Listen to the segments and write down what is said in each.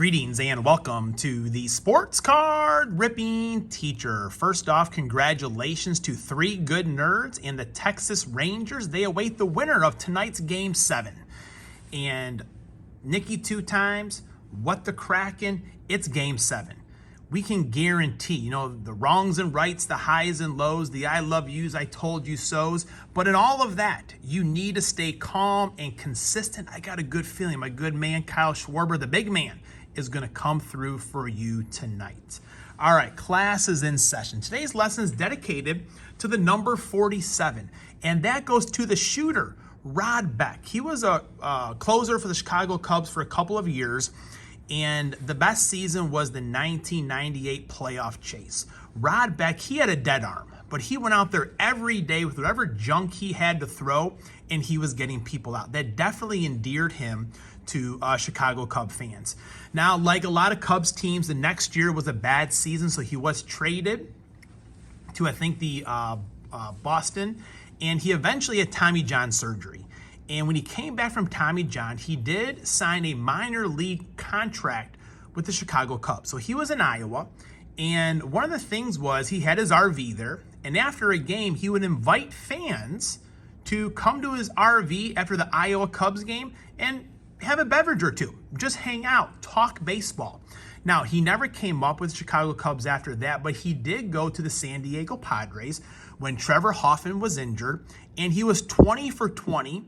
Greetings and welcome to the Sports Card Ripping Teacher. First off, congratulations to three good nerds and the Texas Rangers. They await the winner of tonight's Game 7. And Nikki 2 times, what the Kraken, it's Game 7. We can guarantee, the wrongs and rights, the highs and lows, the I love yous, I told you so's. But in all of that, you need to stay calm and consistent. I got a good feeling my good man, Kyle Schwarber, the big man, is going to come through for you tonight. All right, class is in session. Today's lesson is dedicated to the number 47, and that goes to the shooter, Rod Beck. He was a closer for the Chicago Cubs for a couple of years, and the best season was the 1998 playoff chase. Rod Beck, he had a dead arm, but he went out there every day with whatever junk he had to throw, and he was getting people out. That definitely endeared him to Chicago Cub fans. Now, like a lot of Cubs teams, the next year was a bad season, so he was traded to, I think, the Boston, and he eventually had Tommy John surgery. And when he came back from Tommy John, he did sign a minor league contract with the Chicago Cubs. So he was in Iowa, and one of the things was he had his RV there, and after a game, he would invite fans to come to his RV after the Iowa Cubs game and have a beverage or two, just hang out, talk baseball. Now, he never came up with Chicago Cubs after that, but he did go to the San Diego Padres when Trevor Hoffman was injured, and he was 20 for 20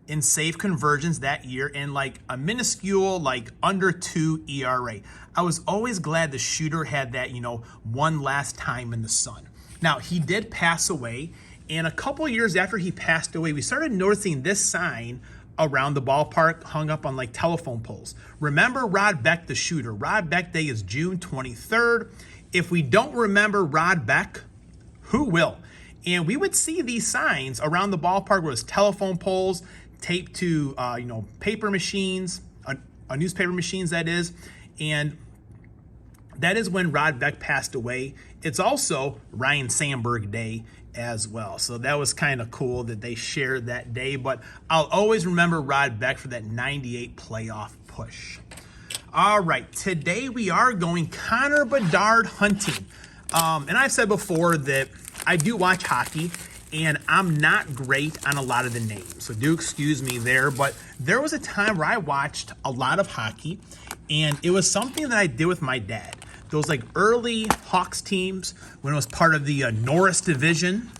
in save conversions that year and like a minuscule, like under 2 ERA. I was always glad the shooter had that, one last time in the sun. Now, he did pass away, and a couple years after he passed away, we started noticing this sign around the ballpark hung up on like telephone poles. Remember Rod Beck, the shooter. Rod Beck Day is June 23rd. If we don't remember Rod Beck, who will? And we would see these signs around the ballpark where it's telephone poles taped to, paper machines, newspaper machines that is. And that is when Rod Beck passed away. It's also Ryan Sandberg Day as well. So that was kind of cool that they shared that day, but I'll always remember Rod Beck for that 98 playoff push. All right, today we are going Connor Bedard hunting. And I've said before that I do watch hockey, and I'm not great on a lot of the names, so do excuse me there, but there was a time where I watched a lot of hockey, and it was something that I did with my dad. Those like early Hawks teams when it was part of the Norris division.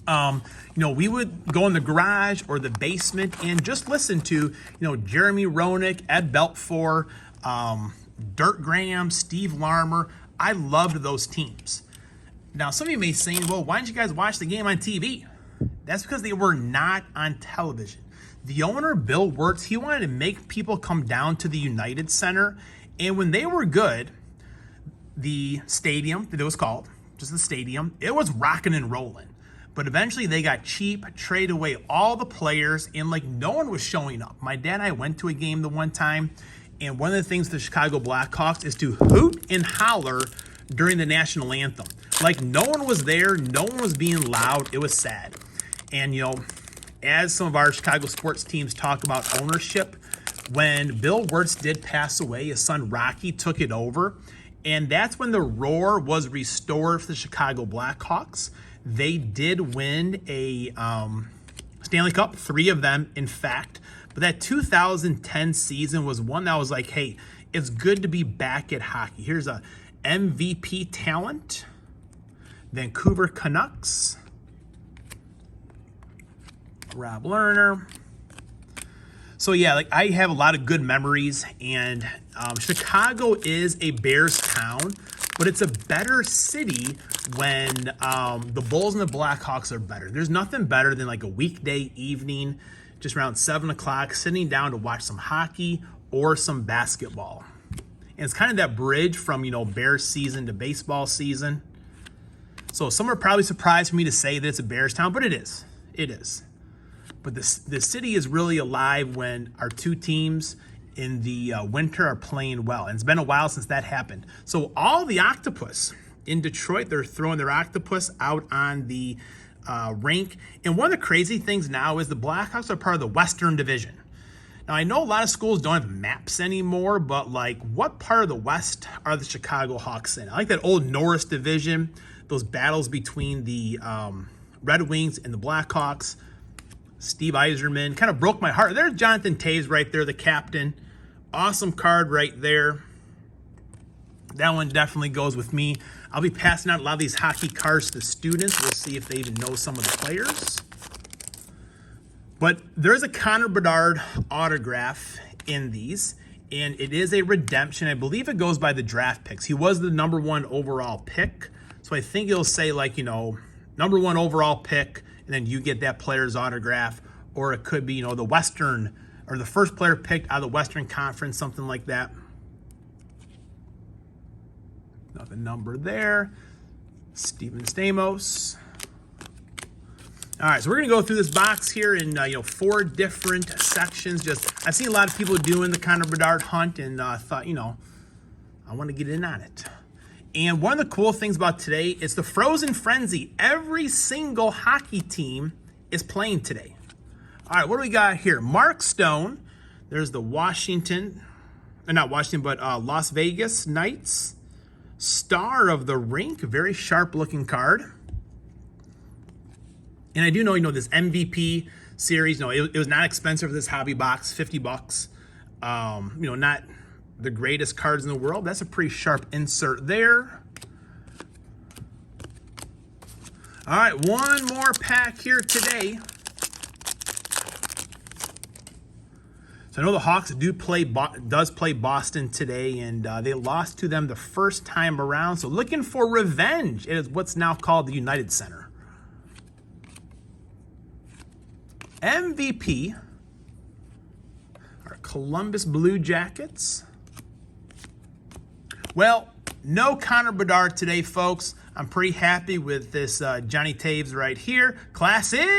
We would go in the garage or the basement and just listen to, Jeremy Roenick, Ed Belfour, Dirk Graham, Steve Larmer. I loved those teams. Now, some of you may say, well, why didn't you guys watch the game on TV? That's because they were not on television. The owner, Bill Wirtz, he wanted to make people come down to the United Center. And when they were good, the stadium, that it was called, just the stadium, it was rocking and rolling. But eventually they got cheap, traded away all the players, and no one was showing up. My dad and I went to a game the one time, and one of the things with the Chicago Blackhawks is to hoot and holler during the national anthem. No one was there, no one was being loud, it was sad. And, as some of our Chicago sports teams talk about ownership, when Bill Wirtz did pass away, his son Rocky took it over, and that's when the roar was restored for the Chicago Blackhawks. They did win a Stanley Cup, 3 of them, in fact, but that 2010 season was one that was like, hey, it's good to be back at hockey. Here's a MVP talent, Vancouver Canucks, Rob Lerner. So yeah, I have a lot of good memories, and Chicago is a Bears town, but it's a better city when the Bulls and the Blackhawks are better. There's nothing better than a weekday evening, just around 7 o'clock, sitting down to watch some hockey or some basketball. And it's kind of that bridge from, Bears season to baseball season. So some are probably surprised for me to say that it's a Bears town, but it is. It is. But the city is really alive when our two teams in the winter are playing well. And it's been a while since that happened. So all the octopus in Detroit, they're throwing their octopus out on the rink. And one of the crazy things now is the Blackhawks are part of the Western Division. Now, I know a lot of schools don't have maps anymore, but like, what part of the West are the Chicago Hawks in? I like that old Norris division, those battles between the Red Wings and the Blackhawks. Steve Yzerman kind of broke my heart. There's Jonathan Toews right there, the captain. Awesome card right there. That one definitely goes with me. I'll be passing out a lot of these hockey cards to students. We'll see if they even know some of the players. But there's a Connor Bedard autograph in these, and it is a redemption. I believe it goes by the draft picks. He was the #1 overall pick, so I think it'll say, like, you know, #1 overall pick, and then you get that player's autograph, or it could be, you know, the Western, or the first player picked out of the Western Conference, something like that. Another number there. Steven Stamos. All right, so we're gonna go through this box here in 4 different sections. I've seen a lot of people doing the Connor Bedard hunt, and thought, you know, I want to get in on it. And one of the cool things about today is the Frozen Frenzy. Every single hockey team is playing today. All right, what do we got here? Mark Stone. There's the Las Vegas Knights. Star of the Rink, very sharp looking card. And I do know, this MVP series, it was not expensive for this hobby box, $50. Not the greatest cards in the world. That's a pretty sharp insert there. All right, one more pack here today. So I know the Hawks does play Boston today, and they lost to them the first time around. So looking for revenge is what's now called the United Center. MVP, our Columbus Blue Jackets. Well, no Connor Bedard today, folks. I'm pretty happy with this Johnny Toews right here. Classic